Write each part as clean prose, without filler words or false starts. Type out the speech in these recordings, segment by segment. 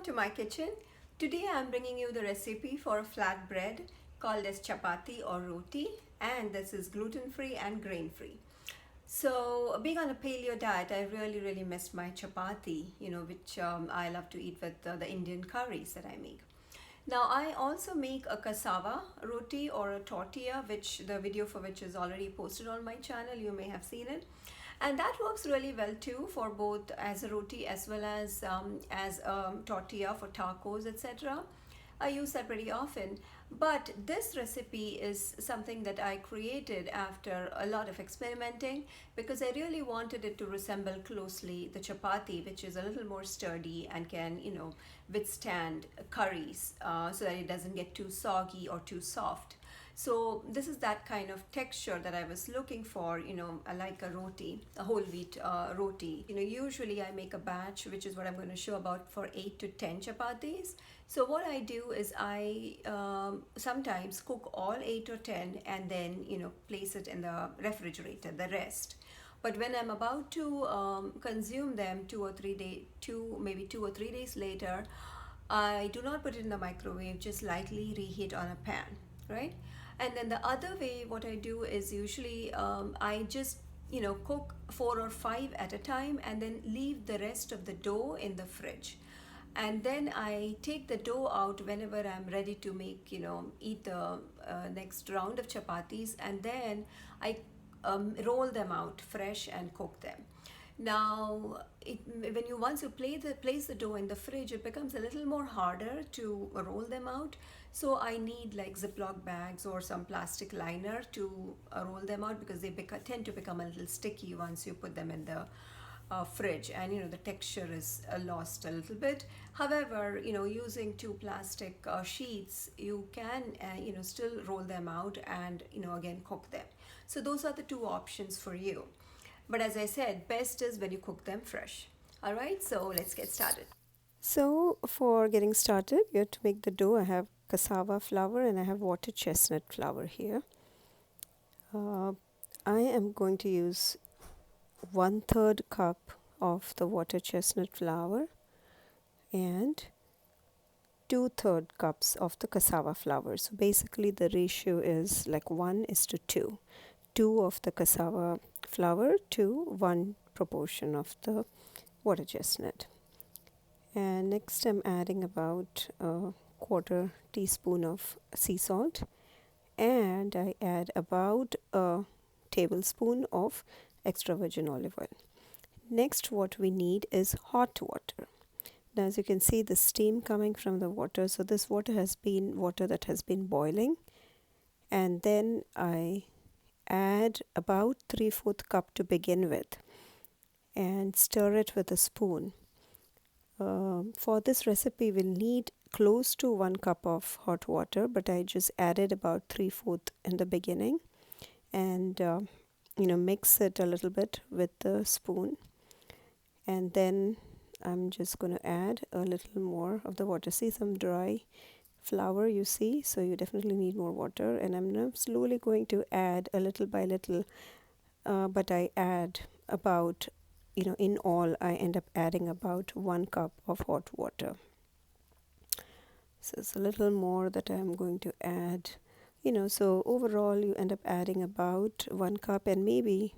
to my kitchen. Today I am bringing you the recipe for a flat bread called as chapati or roti, and this is gluten free and grain free. So being on a paleo diet, I really missed my chapati, which I love to eat with the Indian curries that I make. Now I also make a cassava roti or a tortilla, which the video for which is already posted on my channel. You may have seen it, and that works really well too for both as a roti as well as a tortilla for tacos, etc. I use that pretty often. But this recipe is something that I created after a lot of experimenting because I really wanted it to resemble closely the chapati, which is a little more sturdy and can, withstand curries so that it doesn't get too soggy or too soft. So this is that kind of texture that I was looking for, I like a roti, a whole wheat roti. Usually I make a batch, which is what I'm going to show about for 8 to 10 chapatis. So what I do is I sometimes cook all 8 or 10 and then, place it in the refrigerator, the rest. But when I'm about to consume them 2 or 3 days later, I do not put it in the microwave, just lightly reheat on a pan, right? And then the other way, what I do is usually I just cook 4 or 5 at a time and then leave the rest of the dough in the fridge. And then I take the dough out whenever I'm ready to make, eat the next round of chapatis, and then I roll them out fresh and cook them. Now, once you place the dough in the fridge, it becomes a little more harder to roll them out. So I need like Ziploc bags or some plastic liner to roll them out because they tend to become a little sticky once you put them in the fridge, and the texture is lost a little bit. However, using 2 plastic sheets, you can still roll them out and again cook them. So those are the 2 options for you. But as I said, best is when you cook them fresh. All right, so let's get started. So for getting started, you have to make the dough. I have cassava flour and I have water chestnut flour here. I am going to use 1/3 cup of the water chestnut flour and 2/3 cups of the cassava flour. So basically the ratio is like 1:2. 2 of the cassava flour to 1 proportion of the water chestnut. And next I'm adding about a 1/4 teaspoon of sea salt, and I add about a tablespoon of extra virgin olive oil. Next, what we need is hot water. Now, as you can see, the steam coming from the water. So this water has been water that has been boiling, and then I add about 3/4 cup to begin with and stir it with a spoon. For this recipe, we'll need close to 1 cup of hot water, but I just added about 3/4 in the beginning, and mix it a little bit with the spoon, and then I'm just going to add a little more of the water. See some dry flour, you see, so you definitely need more water, and I'm now slowly going to add a little by little, but I add about, in all I end up adding about 1 cup of hot water. So it's a little more that I'm going to add. So overall you end up adding about 1 cup and maybe,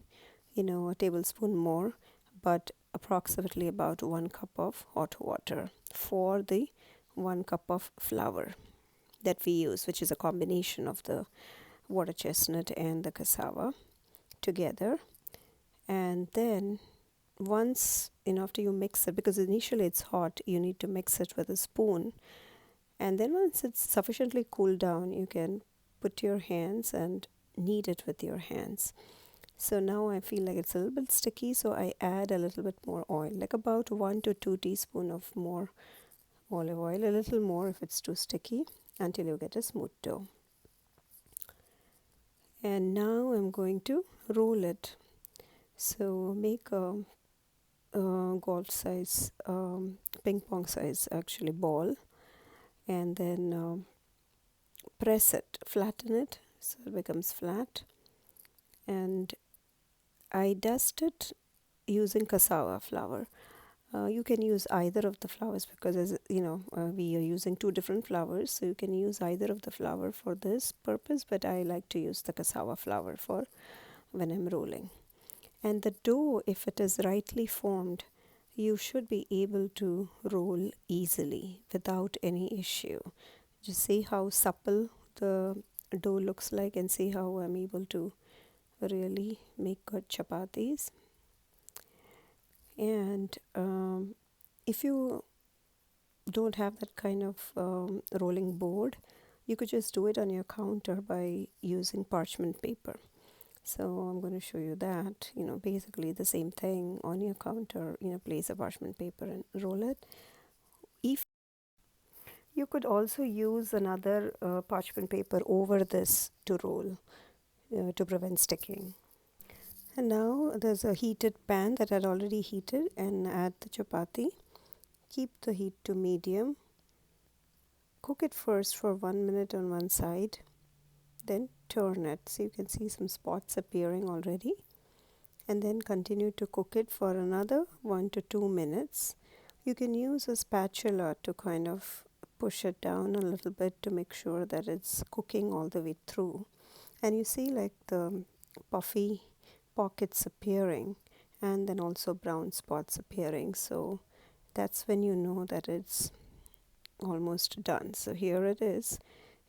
a tablespoon more, but approximately about 1 cup of hot water for the 1 cup of flour that we use, which is a combination of the water chestnut and the cassava together. And then once, after you mix it, because initially it's hot, you need to mix it with a spoon. And then once it's sufficiently cooled down, you can put your hands and knead it with your hands. So now I feel like it's a little bit sticky, so I add a little bit more oil, like about 1 to 2 teaspoons of more olive oil, a little more if it's too sticky, until you get a smooth dough. And now I'm going to roll it. So make a golf size, ping pong size actually ball, and then press it, flatten it so it becomes flat, and I dust it using cassava flour. You can use either of the flours because, as you know, we are using two different flours, so you can use either of the flour for this purpose, but I like to use the cassava flour for when I'm rolling. And the dough, if it is rightly formed, you should be able to roll easily without any issue. Just see how supple the dough looks like and see how I'm able to really make good chapatis. And if you don't have that kind of rolling board, you could just do it on your counter by using parchment paper. So I'm going to show you that, basically the same thing on your counter, place a parchment paper and roll it. If you could also use another parchment paper over this to roll to prevent sticking. And now there's a heated pan that had already heated, and add the chapati. Keep the heat to medium. Cook it first for 1 minute on one side, then turn it. So you can see some spots appearing already. And then continue to cook it for another 1 to 2 minutes. You can use a spatula to kind of push it down a little bit to make sure that it's cooking all the way through. And you see like the puffy pockets appearing, and then also brown spots appearing. So that's when you know that it's almost done. So here it is,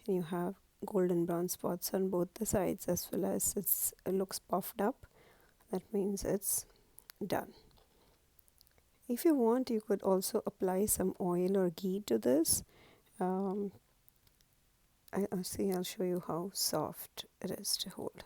and you have golden brown spots on both the sides, as well as it looks puffed up. That means it's done. If you want, you could also apply some oil or ghee to this. I'll show you how soft it is to hold.